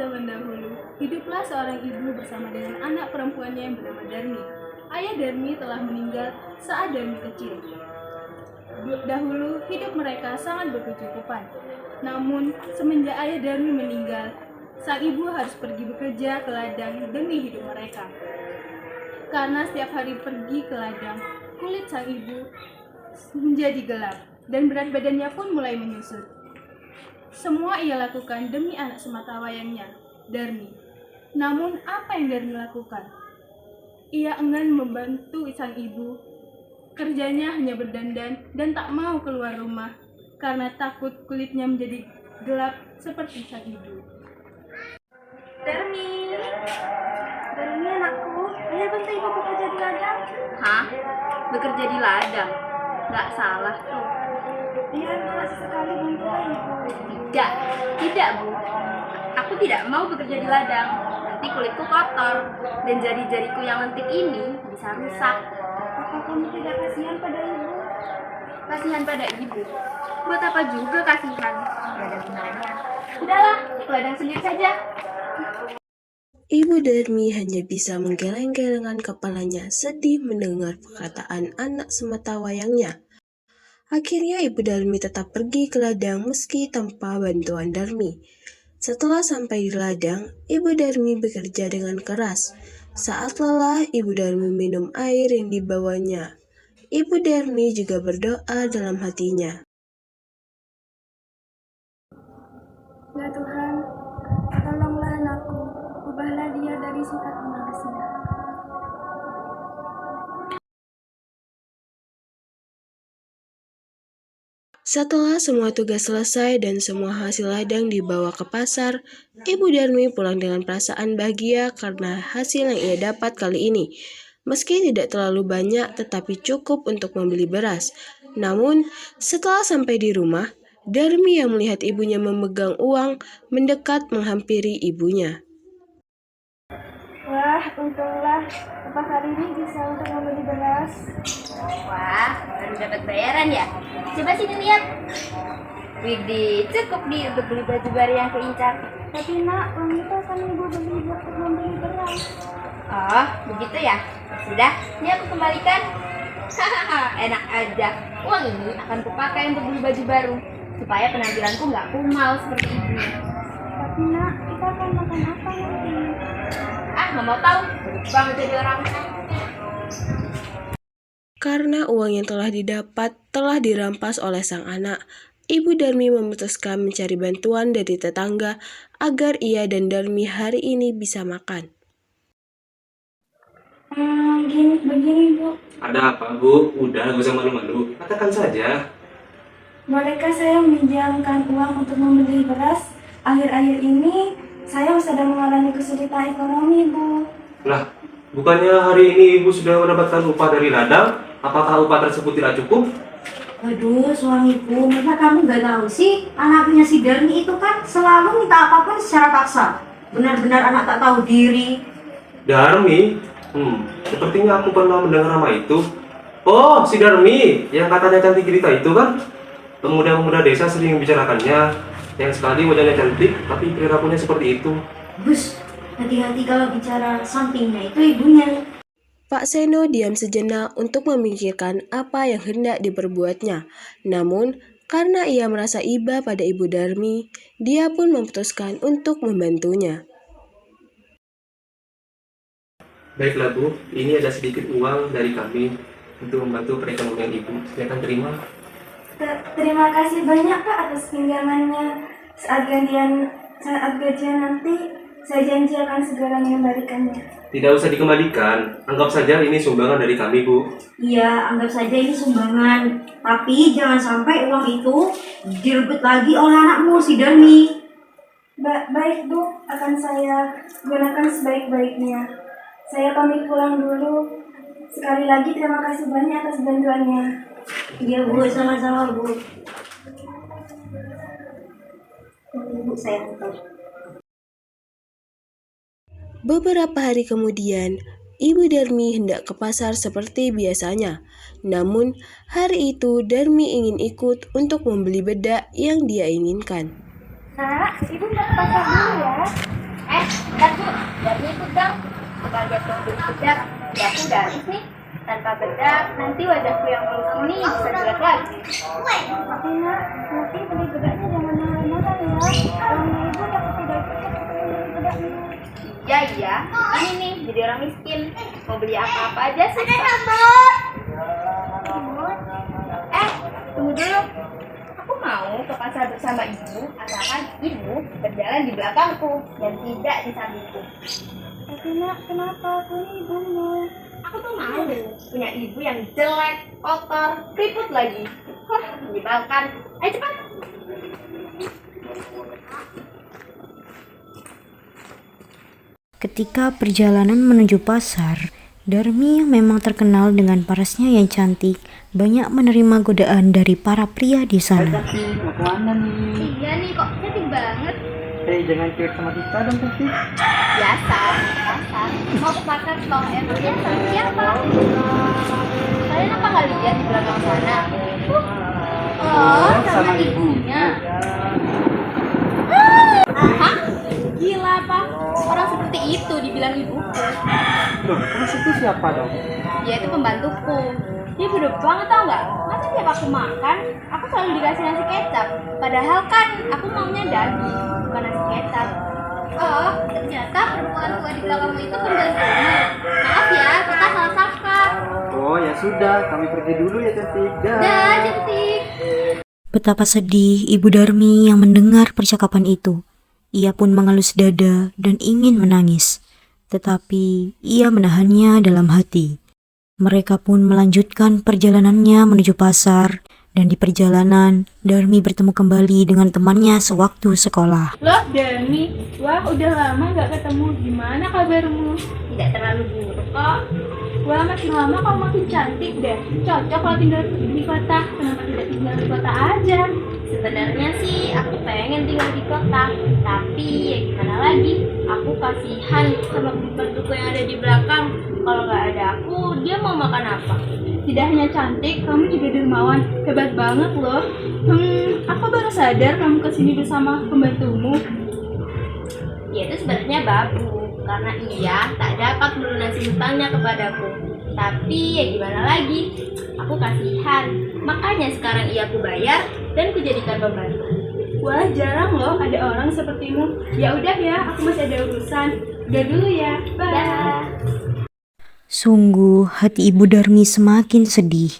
zaman dahulu, hiduplah seorang ibu bersama dengan anak perempuannya yang bernama Darmi. Ayah Darmi telah meninggal saat Darmi kecil. Dahulu hidup mereka sangat berkecukupan. Namun semenjak ayah Darmi meninggal, sang ibu harus pergi bekerja ke ladang demi hidup mereka. Karena setiap hari pergi ke ladang, kulit sang ibu menjadi gelap dan berat badannya pun mulai menyusut. Semua ia lakukan demi anak sematawayangnya, Darmi. Namun apa yang Darmi lakukan? Ia enggan membantu sang ibu. Kerjanya hanya berdandan dan tak mau keluar rumah karena takut kulitnya menjadi gelap seperti sang ibu. Darmi, Darmi anakku, ayo bantu ibu bekerja di ladang. Hah? Bekerja di ladang? Nggak salah tuh. Iya, makasih sekali bantulah ibu. Tidak Bu. Aku tidak mau bekerja di ladang. Nanti kulitku kotor dan jari-jariku yang lentik ini bisa rusak. Apa kamu tidak kasihan pada ibu? Kasihan pada ibu? Buat apa juga kasihan? Gak ada gunanya. Udahlah, ke ladang sendiri saja. Ibu Darmi hanya bisa menggeleng-gelengkan kepalanya sedih mendengar perkataan anak sematawayangnya. Akhirnya Ibu Darmi tetap pergi ke ladang meski tanpa bantuan Darmi. Setelah sampai di ladang, Ibu Darmi bekerja dengan keras. Saat lelah, Ibu Darmi minum air yang dibawanya. Ibu Darmi juga berdoa dalam hatinya. Ya Tuhan, tolonglah anakku, ubahlah dia dari sikap malasnya. Setelah semua tugas selesai dan semua hasil ladang dibawa ke pasar, Ibu Darmi pulang dengan perasaan bahagia karena hasil yang ia dapat kali ini. Meski tidak terlalu banyak tetapi cukup untuk membeli beras. Namun, setelah sampai di rumah, Darmi yang melihat ibunya memegang uang mendekat menghampiri ibunya. Wah, untunglah Bapak hari ini bisa untuk membeli beras. Wah, baru dapat bayaran ya? Coba sini lihat. Widih, cukup nih untuk beli baju baru yang kuincar. Tapi nak, uang itu akan ibu beli untuk membeli beras. Oh, begitu ya? Sudah, ini aku kembalikan. Hahaha, enak aja. Uang ini akan kupakai untuk beli baju baru supaya penampilanku nggak kumal seperti ibu. Tapi nak, kita akan makan apa nanti? Nggak mau tahu. Banget jadi orang. Karena uang yang telah didapat telah dirampas oleh sang anak, Ibu Darmi memutuskan mencari bantuan dari tetangga agar ia dan Darmi hari ini bisa makan. Begini Bu, Ada apa, Bu? Udah, gak usah malu-malu. Katakan saja. bolehkah saya meminjamkan uang untuk membeli beras? Akhir-akhir ini saya sedang mengalami kesulitan ekonomi, Bu. Lah, bukannya hari ini Ibu sudah mendapatkan upah dari ladang? Apakah upah tersebut tidak cukup? Waduh, suamiku, masa kamu gak tahu sih? Anaknya si Darmi itu kan selalu minta apapun secara paksa. Benar-benar anak tak tahu diri. Darmi? Sepertinya aku pernah mendengar nama itu. Oh, si Darmi, yang katanya cantik cerita itu kan? Pemuda-pemuda desa sering membicarakannya. Yang sekali wajahnya cantik, tapi perilakunya seperti itu. Gus, hati-hati kalau bicara sampingnya itu ibunya. Pak Seno diam sejenak untuk memikirkan apa yang hendak diperbuatnya. Namun, karena ia merasa iba pada Ibu Darmi, dia pun memutuskan untuk membantunya. Baiklah, Bu. Ini ada sedikit uang dari kami untuk membantu perekonomian Ibu. Silakan terima. Terima kasih banyak Pak atas pinjamannya. Saat gajian nanti, saya janji akan segera mengembalikannya. Tidak usah dikembalikan. Anggap saja ini sumbangan dari kami, Bu. Iya, anggap saja ini sumbangan. Tapi jangan sampai uang itu direbut lagi oleh anakmu, si Darmi. Baik Bu, akan saya gunakan sebaik-baiknya. Saya pamit pulang dulu. Sekali lagi terima kasih banyak atas bantuannya. Iya Bu, sama-sama Bu. Bu, saya antar. Beberapa hari kemudian, Ibu Darmi hendak ke pasar seperti biasanya. Namun, hari itu Darmi ingin ikut untuk membeli bedak yang dia inginkan. Nak, Ibu mau ke pasar dulu ya. bedak, wajahku udah habis nih. Tanpa bedak, nanti wajahku yang mulus ini bisa jelek lagi. Tapi nak, nanti beli bedaknya jangan mahal-mahal ya. Orangnya ibu takut tidak ikut beli bedaknya. Iya, ini nih jadi orang miskin. Mau beli apa-apa aja sih. Tunggu dulu. Aku mau ke pasar bersama ibu, asalkan ibu berjalan di belakangku dan tidak di sampingku. Tapi nak, kenapa aku ini ibumu? Aku tuh mau punya ibu yang jelek, kotor, keriput lagi. Wah, menyebalkan. Ayo cepat. Ketika perjalanan menuju pasar, Darmi yang memang terkenal dengan parasnya yang cantik, banyak menerima godaan dari para pria di sana. Tapi mau kemana nih? Iya nih, kok cantik banget. Jangan cuek sama kita dong tapi. Biasa, pasar. Mau ke pasar toh, emangnya sama siapa? Kalian apa nggak lihat di belakang sana? Oh, sama ibunya. Hah? Gila, Pak. Orang seperti itu dibilang ibuku. Loh, terus itu siapa dong? Dia itu pembantuku. Dia bodoh banget tau nggak? Masa tiap aku makan, aku selalu dikasih nasi kecap. Padahal kan aku maunya daging, bukan nasi kecap. Oh, ternyata perempuan tua di belakangmu itu pembantumu. Maaf ya, kita salah sangka. Oh ya sudah, kami pergi dulu ya cantik. Dah, cantik. Betapa sedih Ibu Darmi yang mendengar percakapan itu. Ia pun mengelus dada dan ingin menangis, tetapi ia menahannya dalam hati. Mereka pun melanjutkan perjalanannya menuju pasar, dan di perjalanan Darmi bertemu kembali dengan temannya sewaktu sekolah. Loh, Darmi, wah udah lama gak ketemu. Gimana kabarmu? Tidak terlalu buruk kok. Wah, makin lama kamu makin cantik deh. Cocok kalau tinggal di kota. Kenapa tidak tinggal di kota aja? Sebenarnya sih aku pengen tinggal di kota, tapi ya gimana lagi? Aku kasihan sama pembantuku yang ada di belakang. Kalau nggak ada aku, dia mau makan apa? Tidak hanya cantik, kamu juga dermawan. Hebat banget loh. Aku baru sadar kamu kesini bersama pembantumu. Dia itu sebenarnya babu, karena ia tak dapat melunasi hutangnya kepadaku. Tapi ya gimana lagi? Aku kasihan, makanya sekarang ia aku bayar dan kujadikan pembantu. Wah, jarang loh ada orang sepertimu. Ya udah ya, aku masih ada urusan. Udah dulu ya. Bye. Dah. Sungguh hati Ibu Darmi semakin sedih.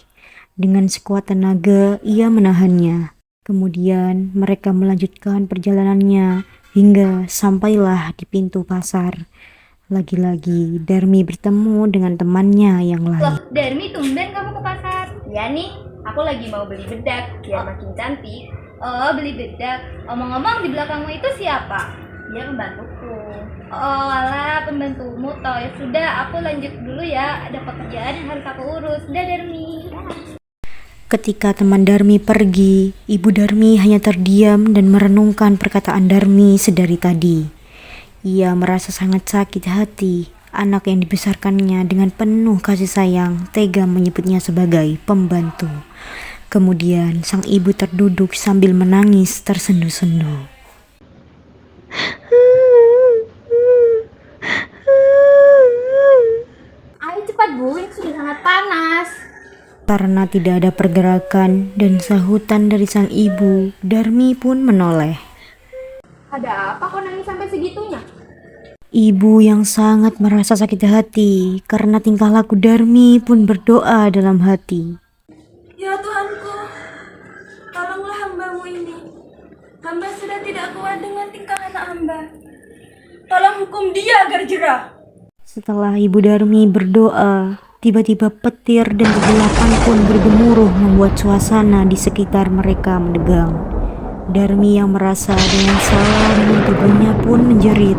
Dengan sekuat tenaga ia menahannya. Kemudian mereka melanjutkan perjalanannya hingga sampailah di pintu pasar. Lagi-lagi Darmi bertemu dengan temannya yang lain. Loh, Darmi, tumben kamu ke pasar? Ya nih, aku lagi mau beli bedak biar makin cantik. Oh, beli bedak. Omong-omong, di belakangmu itu siapa? Dia pembantuku. Oh, alah, pembantumu toh. Ya sudah, aku lanjut dulu ya. Ada pekerjaan yang harus aku urus. Udah, Darmi. Ketika teman Darmi pergi, Ibu Darmi hanya terdiam dan merenungkan perkataan Darmi sedari tadi. Ia merasa sangat sakit hati. Anak yang dibesarkannya dengan penuh kasih sayang tega menyebutnya sebagai pembantu. Kemudian sang ibu terduduk sambil menangis tersendu-sendu. Ayo cepat, Bu. Ini sudah sangat panas. Karena tidak ada pergerakan dan sahutan dari sang ibu, Darmi pun menoleh. Ada apa kok nangis sampai segitunya? Ibu yang sangat merasa sakit hati karena tingkah laku Darmi pun berdoa dalam hati. Ya Tuhanku, tolonglah hambamu ini. Hamba sudah tidak kuat dengan tingkah anak hamba. Tolong hukum dia agar jerah. Setelah Ibu Darmi berdoa, tiba-tiba petir dan kegelapan pun bergemuruh membuat suasana di sekitar mereka mendegang. Darmi yang merasa dengan salah dengan tubuhnya pun menjerit.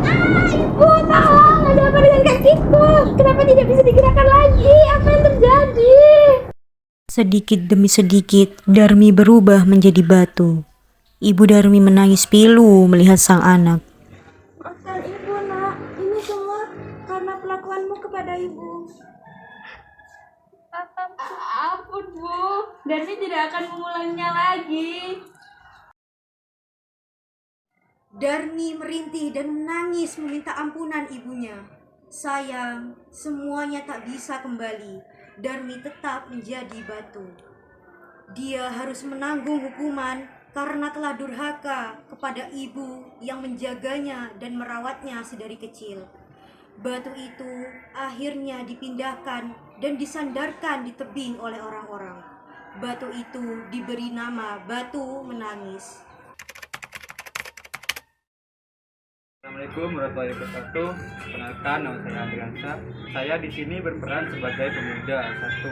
Ibu, tolong! Ada apa dengan kakiku? Kenapa tidak bisa digerakkan lagi? Apa yang terjadi? Sedikit demi sedikit, Darmi berubah menjadi batu. Ibu Darmi menangis pilu melihat sang anak. Maafkan ibu nak, ini semua karena perlakuanmu kepada ibu. Ampun, Bu. Darmi tidak akan mengulanginya lagi. Darmi merintih dan menangis meminta ampunan ibunya. Sayang, semuanya tak bisa kembali. Darmi tetap menjadi batu. Dia harus menanggung hukuman karena telah durhaka kepada ibu yang menjaganya dan merawatnya sedari kecil. Batu itu akhirnya dipindahkan dan disandarkan di tebing oleh orang-orang. Batu itu diberi nama Batu Menangis. Assalamualaikum warahmatullahi wabarakatuh. Perkenalkan, nama saya Andi Gansa. Saya di sini berperan sebagai pemuda satu.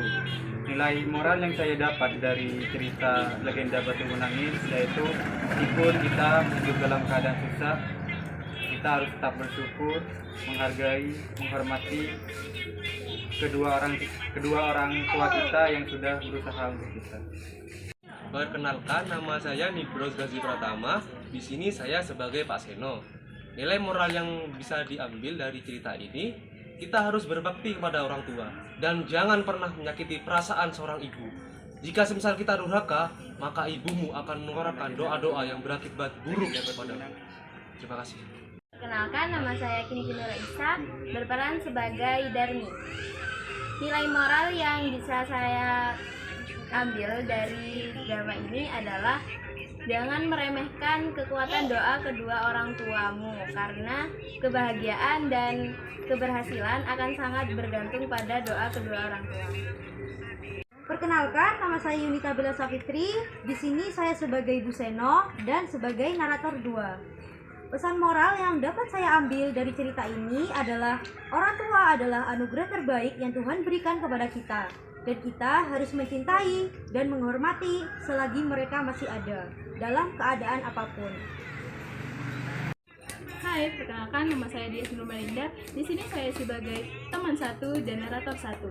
Nilai moral yang saya dapat dari cerita legenda Batu Menangis yaitu meskipun kita hidup dalam keadaan susah, kita harus tetap bersyukur, menghargai, menghormati kedua orang tua kita yang sudah berusaha untuk kita. Perkenalkan, nama saya Nibros Gazi Pratama. Di sini saya sebagai Pak Seno. Nilai moral yang bisa diambil dari cerita ini, kita harus berbakti kepada orang tua dan jangan pernah menyakiti perasaan seorang ibu. Jika semisal kita durhaka, maka ibumu akan mengeluarkan doa-doa yang berakibat buruk kepadamu. Terima kasih. Kenalkan, nama saya Kini Kinura Isa, berperan sebagai Darmi. Nilai moral yang bisa saya ambil dari drama ini adalah jangan meremehkan kekuatan doa kedua orang tuamu, karena kebahagiaan dan keberhasilan akan sangat bergantung pada doa kedua orang tua. Perkenalkan, nama saya Yunita Bella Safitri. Di sini saya sebagai Ibu Seno dan sebagai narator 2. Pesan moral yang dapat saya ambil dari cerita ini adalah orang tua adalah anugerah terbaik yang Tuhan berikan kepada kita. Dan kita harus mencintai dan menghormati selagi mereka masih ada, dalam keadaan apapun. Hai, perkenalkan, nama saya Dias Nurmalinda. Di sini saya sebagai teman satu dan narator 1.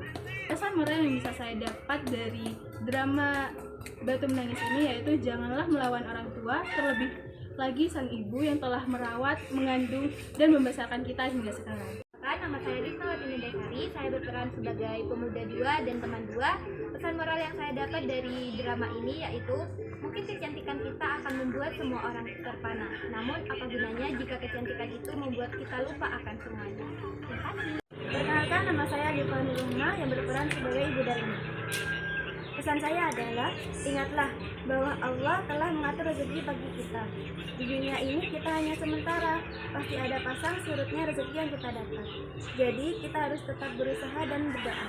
Pesan moral yang bisa saya dapat dari drama Batu Menangis ini yaitu janganlah melawan orang tua, terlebih lagi sang ibu yang telah merawat, mengandung, dan membesarkan kita hingga sekarang. Nama saya Rizka Watini Dekari, saya berperan sebagai pemuda 2 dan teman 2. Pesan moral yang saya dapat dari drama ini yaitu mungkin kecantikan kita akan membuat semua orang terpana, namun apa gunanya jika kecantikan itu membuat kita lupa akan semuanya. Terima kasih. Perkenalkan, nama saya Diva Nuruma yang berperan sebagai Ibu Darmi. Pesan saya adalah, ingatlah bahwa Allah telah mengatur rezeki bagi kita. Di dunia ini kita hanya sementara, pasti ada pasang surutnya rezeki yang kita dapat. Jadi kita harus tetap berusaha dan berdoa.